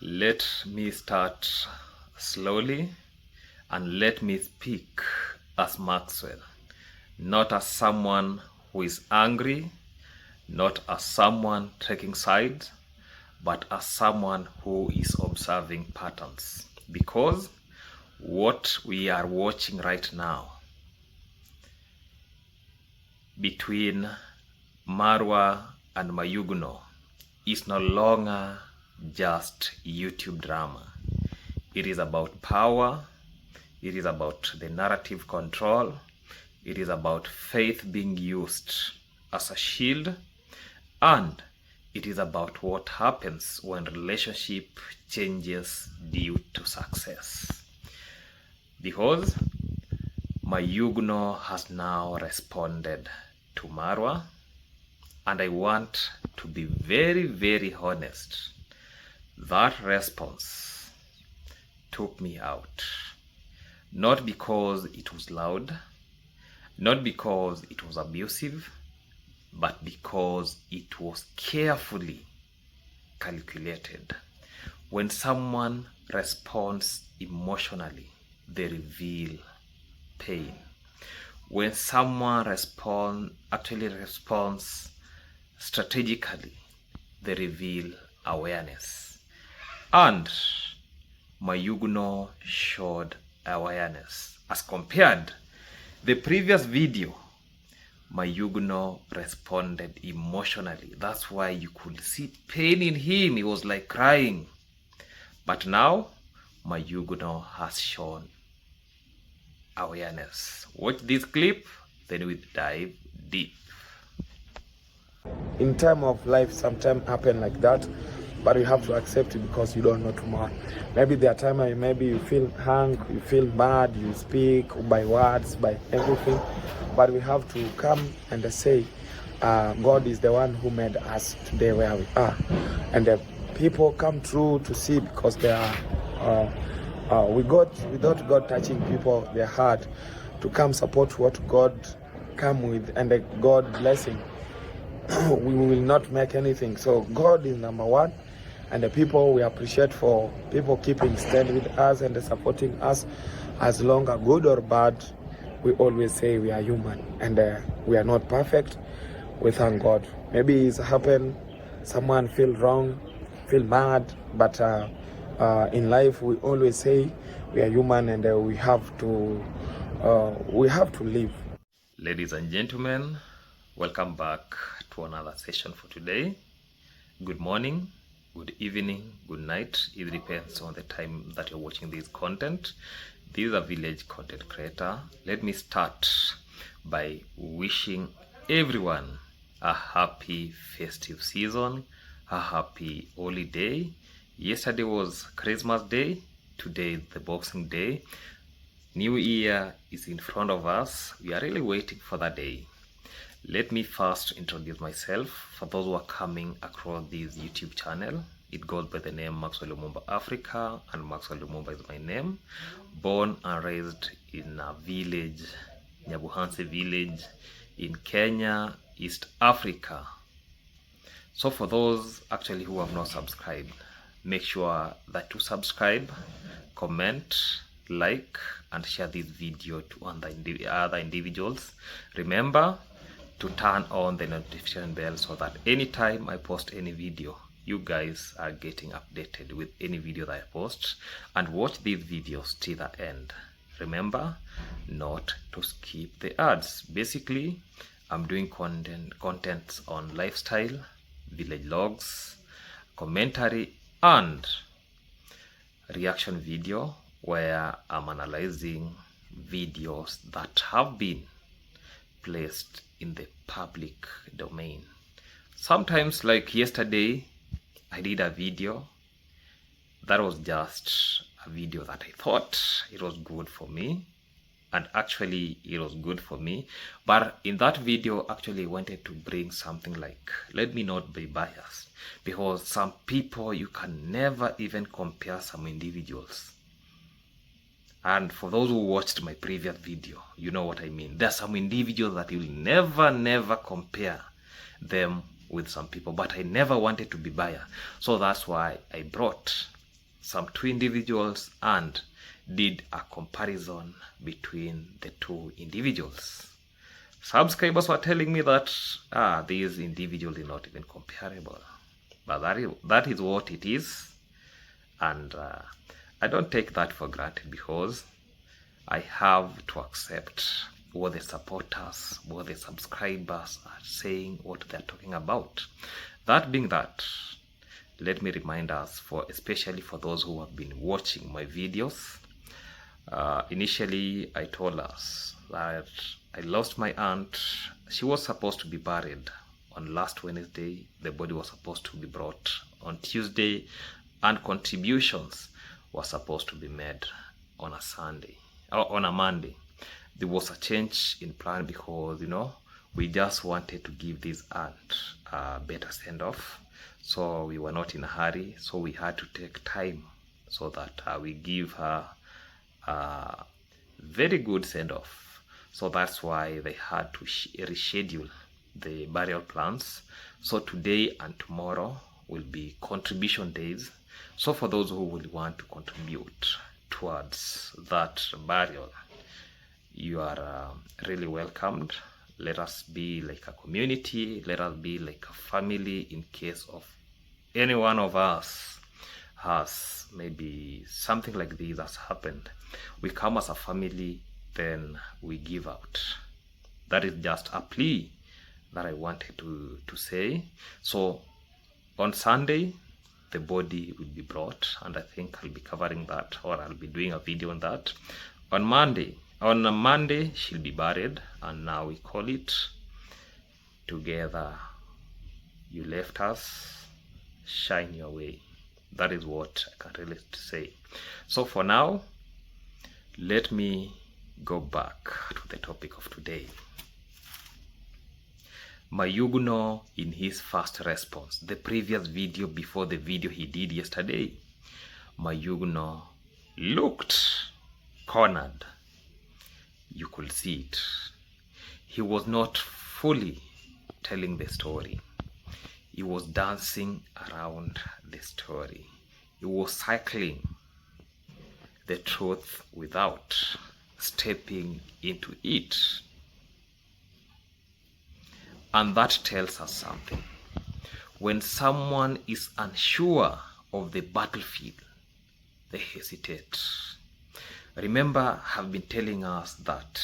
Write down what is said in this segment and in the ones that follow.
Let me start slowly and let me speak as Maxwell, not as someone who is angry, not as someone taking sides, but as someone who is observing patterns. Because what we are watching right now between Marwa and Mayuguno is no longer just YouTube drama. It is about power, it is about the narrative control, it is about faith being used as a shield, and it is about what happens when relationship changes due to success. Because Mayuguno has now responded to Marwa, and I want to be very, very honest. That response took me out. Not because it was loud, not because it was abusive, but because it was carefully calculated. When someone responds emotionally, they reveal pain. When someone responds strategically, they reveal awareness. And Mayuguno showed awareness. As compared the previous video, Mayuguno responded emotionally. That's why you could see pain in him. He was like crying. But now, Mayuguno has shown awareness. Watch this clip, then we dive deep. In time of life, sometimes happen like that, but you have to accept it because you don't know tomorrow. Maybe there are times maybe you feel hungry, you feel bad, you speak by words, by everything, but we have to come and say, God is the one who made us today where we are. And the people come through to see because they are, without God touching people, their heart, to come support what God come with and the God blessing. We will not make anything. So God is number one, and the people we appreciate for people keeping stand with us and supporting us, as long as good or bad. We always say we are human and we are not perfect. We thank God. Maybe it's happened, someone feel wrong, feel mad, but in life we always say we are human and we have to live. Ladies and gentlemen, welcome back to another session for today. Good morning, good evening, good night. It depends on the time that you're watching this content. This is a village content creator. Let me start by wishing everyone a happy festive season, a happy holiday. Yesterday was Christmas Day, today is the Boxing Day. New Year is in front of us. We are really waiting for that day. Let me first introduce myself. For those who are coming across this YouTube channel, it goes by the name Maxwell Africa, and Maxwell is my name. Born and raised in a village, Nyabuhanse village in Kenya, East Africa. So for those actually who have not subscribed, make sure that you subscribe, comment, like, and share this video to other individuals. Remember to turn on the notification bell so that anytime I post any video, you guys are getting updated with any video that I post, and watch these videos till the end. Remember not to skip the ads. Basically, I'm doing content on lifestyle, village logs, commentary, and reaction video where I'm analyzing videos that have been placed in the public domain. Sometimes, like yesterday, I did a video that was just a video that I thought it was good for me, and actually it was good for me. But in that video, actually I wanted to bring something like, let me not be biased, because some people you can never even compare some individuals. And for those who watched my previous video, you know what I mean. There are some individuals that you'll never compare them with some people, but I never wanted to be biased. So that's why I brought some two individuals and did a comparison between the two individuals. Subscribers were telling me that these individuals are not even comparable, but that is what it is, and I don't take that for granted, because I have to accept what the supporters, what the subscribers are saying, what they're talking about. That being that, let me remind us, especially for those who have been watching my videos, initially I told us that I lost my aunt. She was supposed to be buried on last Wednesday. The body was supposed to be brought on Tuesday, and contributions were supposed to be made on a Sunday or on a Monday. There was a change in plan because, we just wanted to give this aunt a better send-off. So we were not in a hurry. So we had to take time so that we give her a very good send-off. So that's why they had to reschedule the burial plans. So today and tomorrow will be contribution days. So for those who will want to contribute towards that burial, you are really welcomed. Let us be like a community. Let us be like a family. In case of any one of us has maybe something like this has happened, we come as a family, then we give out. That is just a plea that I wanted to say. So on Sunday, the body will be brought, and I think I'll be covering that, or I'll be doing a video on that. On a Monday, she'll be buried, and now we call it Together You Left Us, Shine Your Way. That is what I can really say. So for now, let me go back to the topic of today. Mayuguno, in his first response, the previous video before the video he did yesterday, Mayuguno looked cornered. You could see it. He was not fully telling the story. He was dancing around the story. He was cycling the truth without stepping into it. And that tells us something. When someone is unsure of the battlefield, they hesitate. Remember, I've been telling us that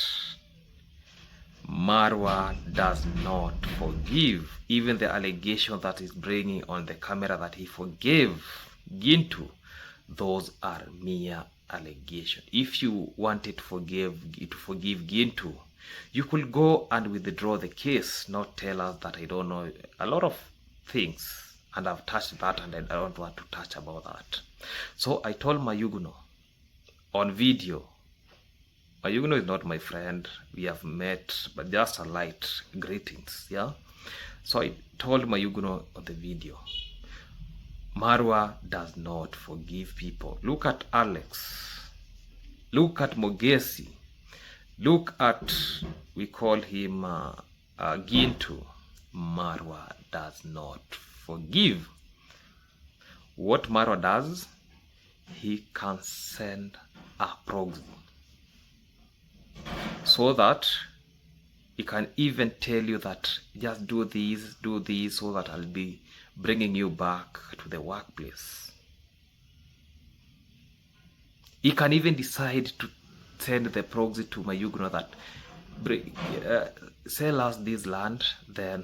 Marwa does not forgive. Even the allegation that is bringing on the camera that he forgave Gintu, those are mere allegations. If you wanted to forgive Gintu, you could go and withdraw the case, not tell us that I don't know a lot of things, and I've touched that and I don't want to touch about that. So I told Mayuguno on video, Mayuguno is not my friend, we have met, but just a light greetings, yeah? So I told Mayuguno on the video, Marwa does not forgive people. Look at Alex, look at Mogesi, look at, we call him Gintu. Marwa does not forgive. What Marwa does, he can send a proxy so that he can even tell you that just do this so that I'll be bringing you back to the workplace. He can even decide to send the proxy to Mayuguno that sell us this land, then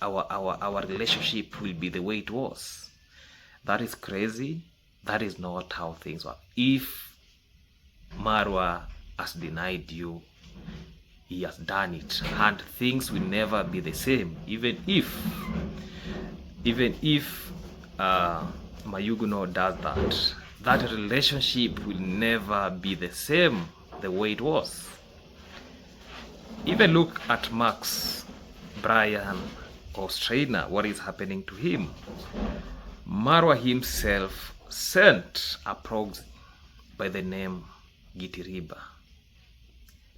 our relationship will be the way it was. That is crazy. That is not how things work. If Marwa has denied you, he has done it, and things will never be the same. Even if Mayuguno does that relationship will never be the same the way it was. Even look at Max, Brian, or Strainer, what is happening to him. Marwa himself sent a proxy by the name Gitiriba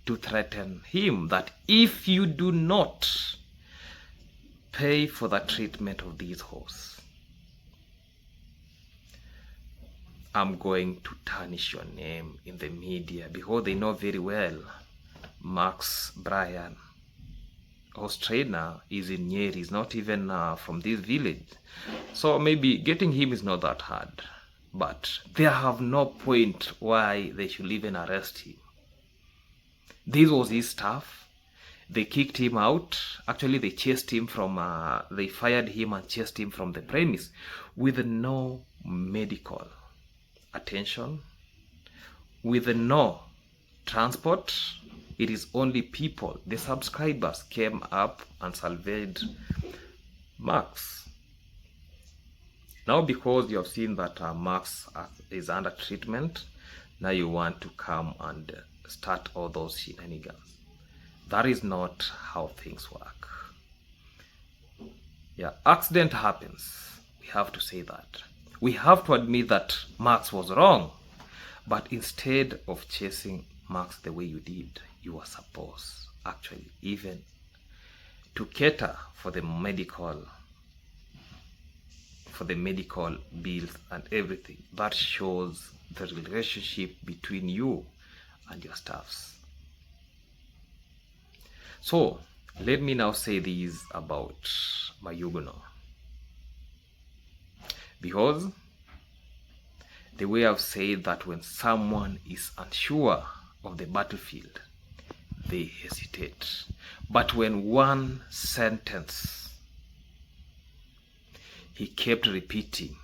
to threaten him that if you do not pay for the treatment of this horse, I'm going to tarnish your name in the media, because they know very well Max Brian, horse trainer, is in Nyeri. He's not even from this village. So maybe getting him is not that hard. But they have no point why they should even arrest him. This was his staff. They kicked him out. Actually, they chased him from, they fired him and chased him from the premise with no medical attention, with no transport. It is only people, the subscribers, came up and salvaged Max. Now, because you have seen that Max is under treatment, now you want to come and start all those shenanigans. That is not how things work. Yeah, accident happens. We have to say that. We have to admit that Max was wrong. But instead of chasing Max the way you did, you were supposed, actually, even to cater for the medical bills and everything. That shows the relationship between you and your staffs. So let me now say this about Mayuguno, because the way I've said that when someone is unsure of the battlefield, they hesitate. But when one sentence he kept repeating,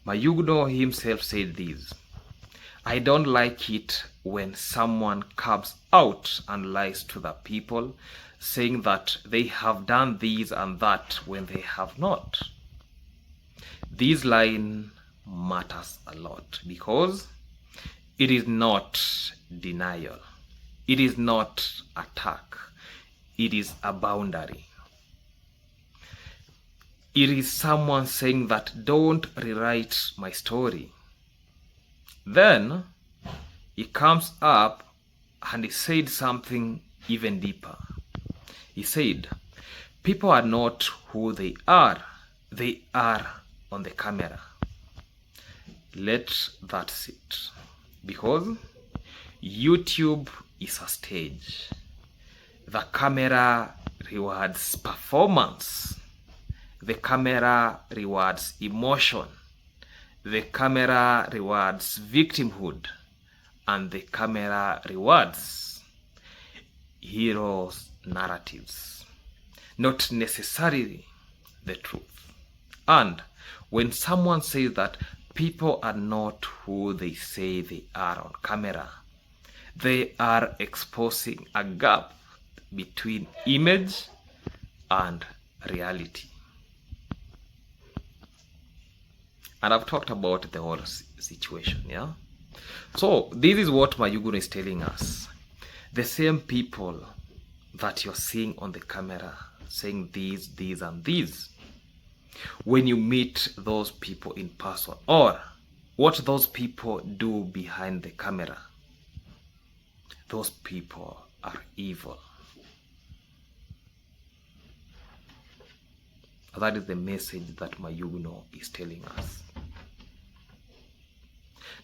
Mayuguno himself said this: I don't like it when someone comes out and lies to the people, saying that they have done this and that when they have not. This line matters a lot, because it is not denial, it is not attack, it is a boundary. It is someone saying that don't rewrite my story. Then he comes up and he said something even deeper. He said, people are not who they are on the camera. Let that sit, because YouTube is a stage. The camera rewards performance. The camera rewards emotion. The camera rewards victimhood. And the camera rewards heroes' narratives, not necessarily the truth. And when someone says that people are not who they say they are on camera, they are exposing a gap between image and reality. And I've talked about the whole situation, yeah? So this is what Mayuguno is telling us. The same people that you're seeing on the camera saying these, and these, when you meet those people in person, or what those people do behind the camera, those people are evil. That is the message that Mayuguno is telling us.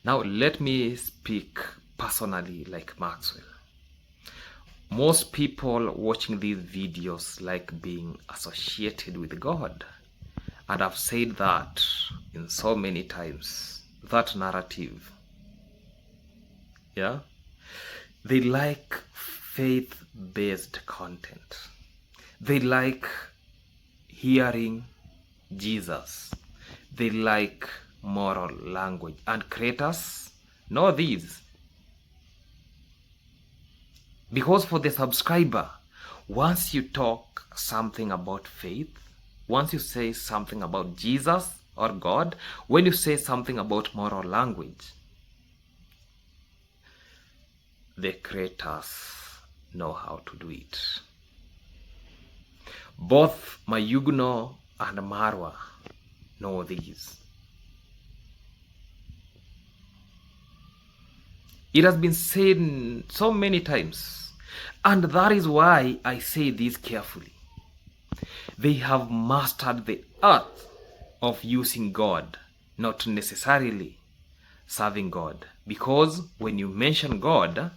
Now let me speak personally like Maxwell. Most people watching these videos like being associated with God. And I've said that in so many times, that narrative. Yeah? They like faith-based content. They like hearing Jesus. They like moral language. And creators know these. Because for the subscriber, once you talk something about faith, once you say something about Jesus or God, when you say something about moral language, the creators know how to do it. Both Mayuguno and Marwa know these. It has been said so many times, and that is why I say this carefully. They have mastered the art of using God not necessarily serving God. Because when you mention God,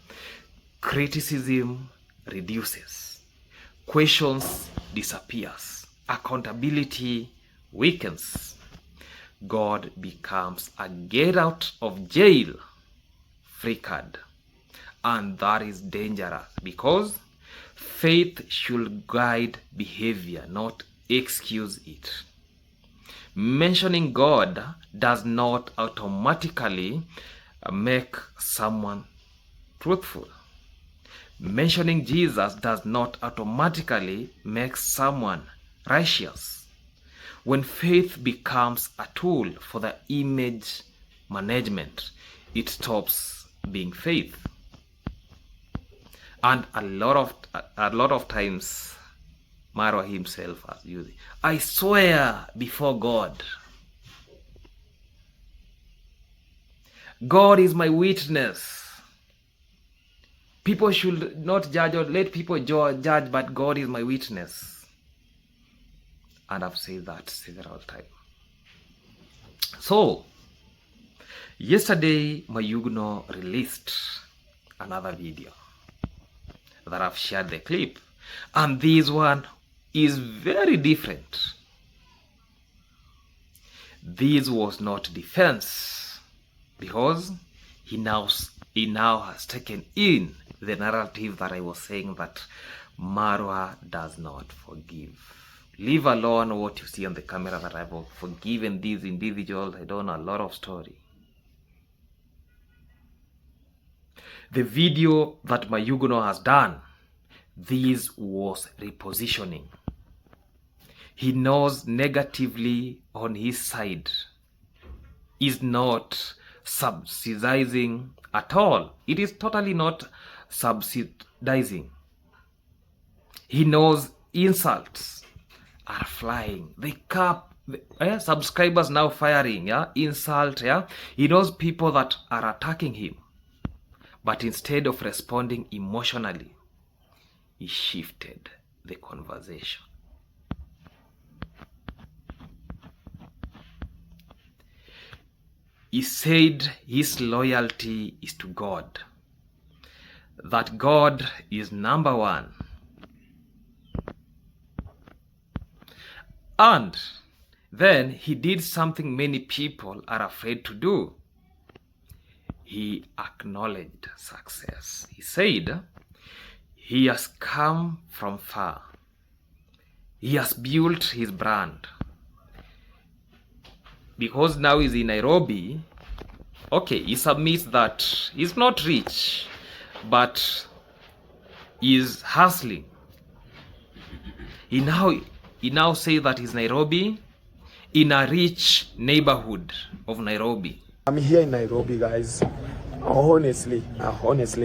criticism reduces, questions disappears, accountability weakens. God becomes a get out of jail free card. And that is dangerous, because faith should guide behavior, not excuse it. Mentioning God does not automatically make someone truthful. Mentioning Jesus does not automatically make someone righteous. When faith becomes a tool for the image management, it stops being faith. And a lot of times, Marwa himself has used it. I swear before God. God is my witness. People should not judge, or let people judge, but God is my witness. And I've said that several times. So, yesterday, Mayuguno released another video that I've shared the clip. And this one is very different. This was not defense, because he now has taken in the narrative that I was saying, that Marwa does not forgive. Leave alone what you see on the camera, that I've forgiven these individuals. I don't know, a lot of story. The video that Mayuguno has done, this was repositioning. He knows negatively on his side is not subsidizing at all. It is totally not subsidizing. He knows insults are flying. The subscribers now firing, insult, He knows people that are attacking him. But instead of responding emotionally, he shifted the conversation. He said his loyalty is to God, that God is number one. And then he did something many people are afraid to do. He acknowledged success. He said he has come from far. He has built his brand. Because now he's in Nairobi, okay, he submits that he's not rich, but he's hustling. He now says that he's Nairobi, in a rich neighborhood of Nairobi. I'm here in Nairobi, guys. Honestly,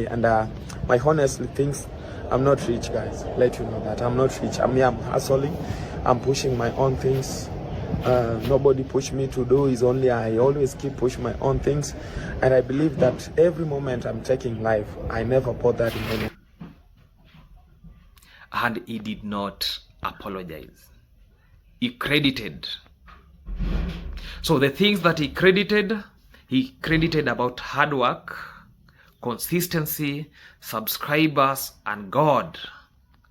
and my honestly thinks I'm not rich, guys. Let you know that I'm not rich. I'm hustling. I'm pushing my own things. Nobody push me to do. Is only I always keep pushing my own things, and I believe that every moment I'm taking life, I never put that in any. And he did not apologize. He credited. So the things that he credited about hard work, consistency, subscribers, and God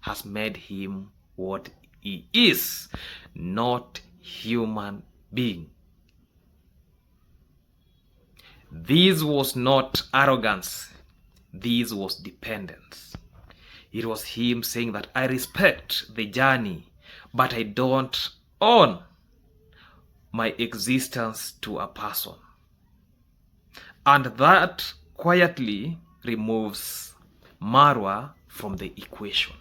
has made him what he is, not human being. This was not arrogance. This was dependence. It was him saying that I respect the journey, but I don't own my existence to a person. And that quietly removes Marwa from the equation.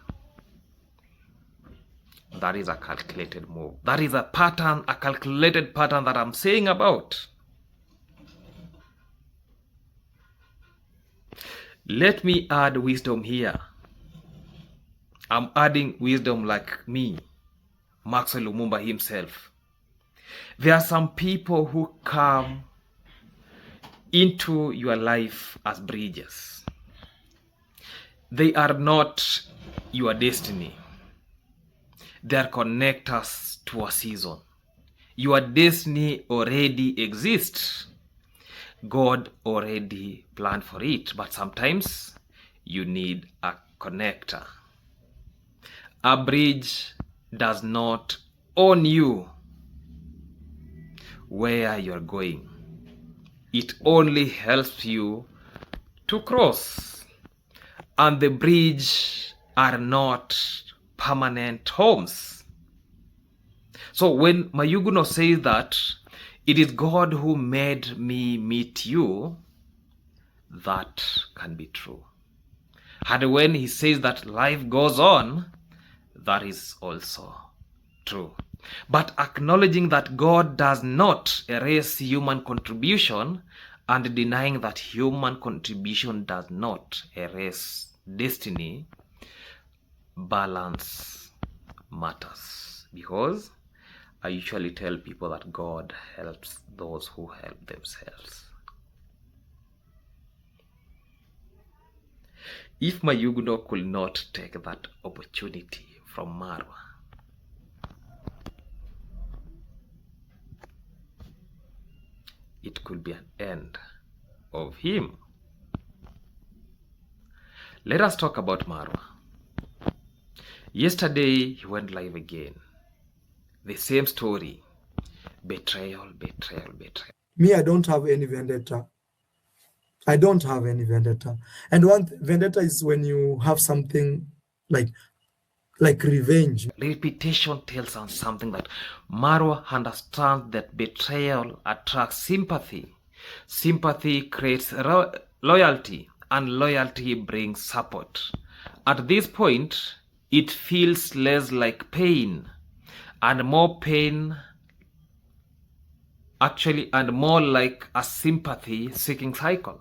That is a calculated move. That is a pattern, a calculated pattern that I'm saying about. Let me add wisdom here. I'm adding wisdom like me, Maxwell himself. There are some people who come into your life as bridges. They are not your destiny. They are connectors to a season. Your destiny already exists. God already planned for it, but sometimes you need a connector. A bridge does not own you where you're going. It only helps you to cross. And the bridge are not permanent homes. So when Mayuguno says that it is God who made me meet you, that can be true. And when he says that life goes on, that is also true. But acknowledging that God does not erase human contribution and denying that human contribution does not erase destiny, balance matters. Because I usually tell people that God helps those who help themselves. If Mayuguno could not take that opportunity from Marwa, it could be an end of him. Let us talk about Marwa. Yesterday, he went live again. The same story. Betrayal, betrayal, betrayal. Me, I don't have any vendetta. I don't have any vendetta. And one vendetta is when you have something like revenge. Reputation tells us something that Marwa understands that betrayal attracts sympathy. Sympathy creates loyalty, and loyalty brings support. At this point, it feels less like pain and more pain, actually, and more like a sympathy-seeking cycle.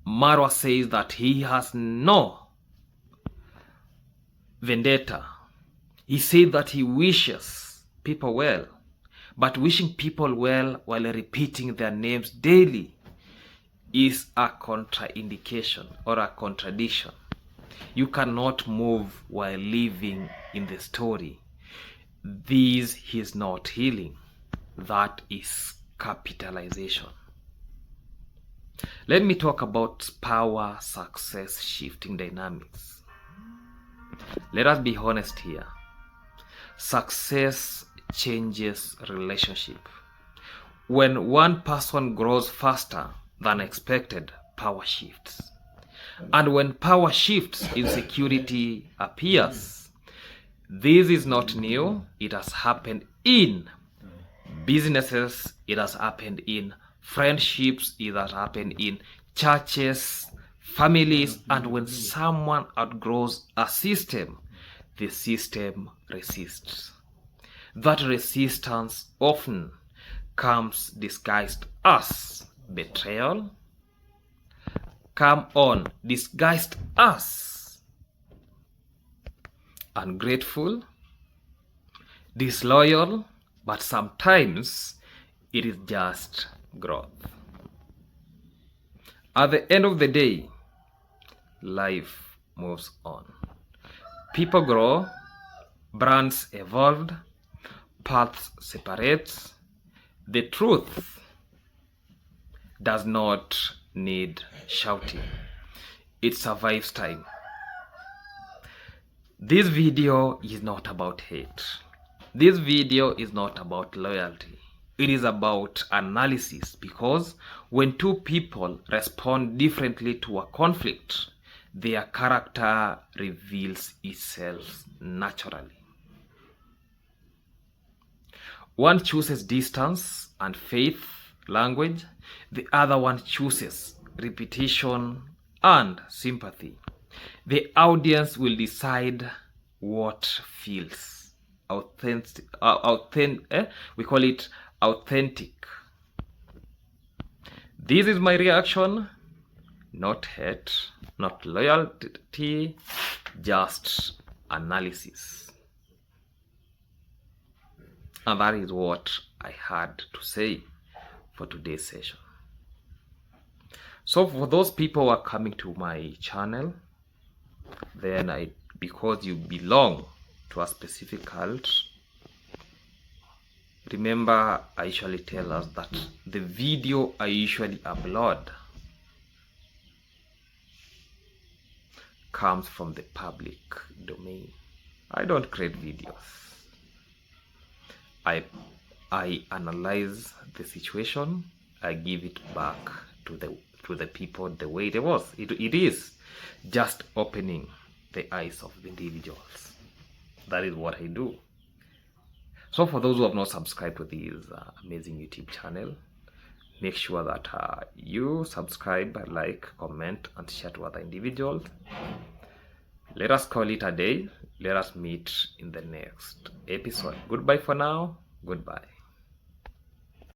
Marwa says that he has no vendetta. He said that he wishes people well, but wishing people well while repeating their names daily is a contraindication or a contradiction. You cannot move while living in the story. This is not healing. That is capitalization. Let me talk about power success shifting dynamics. Let us be honest here. Success changes relationship. When one person grows faster than expected, power shifts. And when power shifts, insecurity appears. This is not new. It has happened in businesses. It has happened in friendships. It has happened in churches, families. And when someone outgrows a system, the system resists. That resistance often comes disguised as betrayal, disguised as ungrateful, disloyal, but sometimes it is just growth. At the end of the day, life moves on. People grow, brands evolved, paths separate. The truth does not need shouting. It survives time. This video is not about hate. This video is not about loyalty. It is about analysis, because when two people respond differently to a conflict, their character reveals itself naturally. One chooses distance and faith language. The other one chooses repetition and sympathy. The audience will decide what feels authentic. We call it authentic. This is my reaction. Not hate, not loyalty, just analysis. And that is what I had to say for today's session. So for those people who are coming to my channel, then because you belong to a specific cult, Remember, I usually tell us that the video I usually upload comes from the public domain. I don't create videos. I analyze the situation. I give it back to the people the way it was. It is just opening the eyes of the individuals. That is what I do. So for those who have not subscribed to this amazing YouTube channel, make sure that you subscribe, like, comment, and share to other individuals. Let us call it a day. Let us meet in the next episode. Goodbye for now. Goodbye.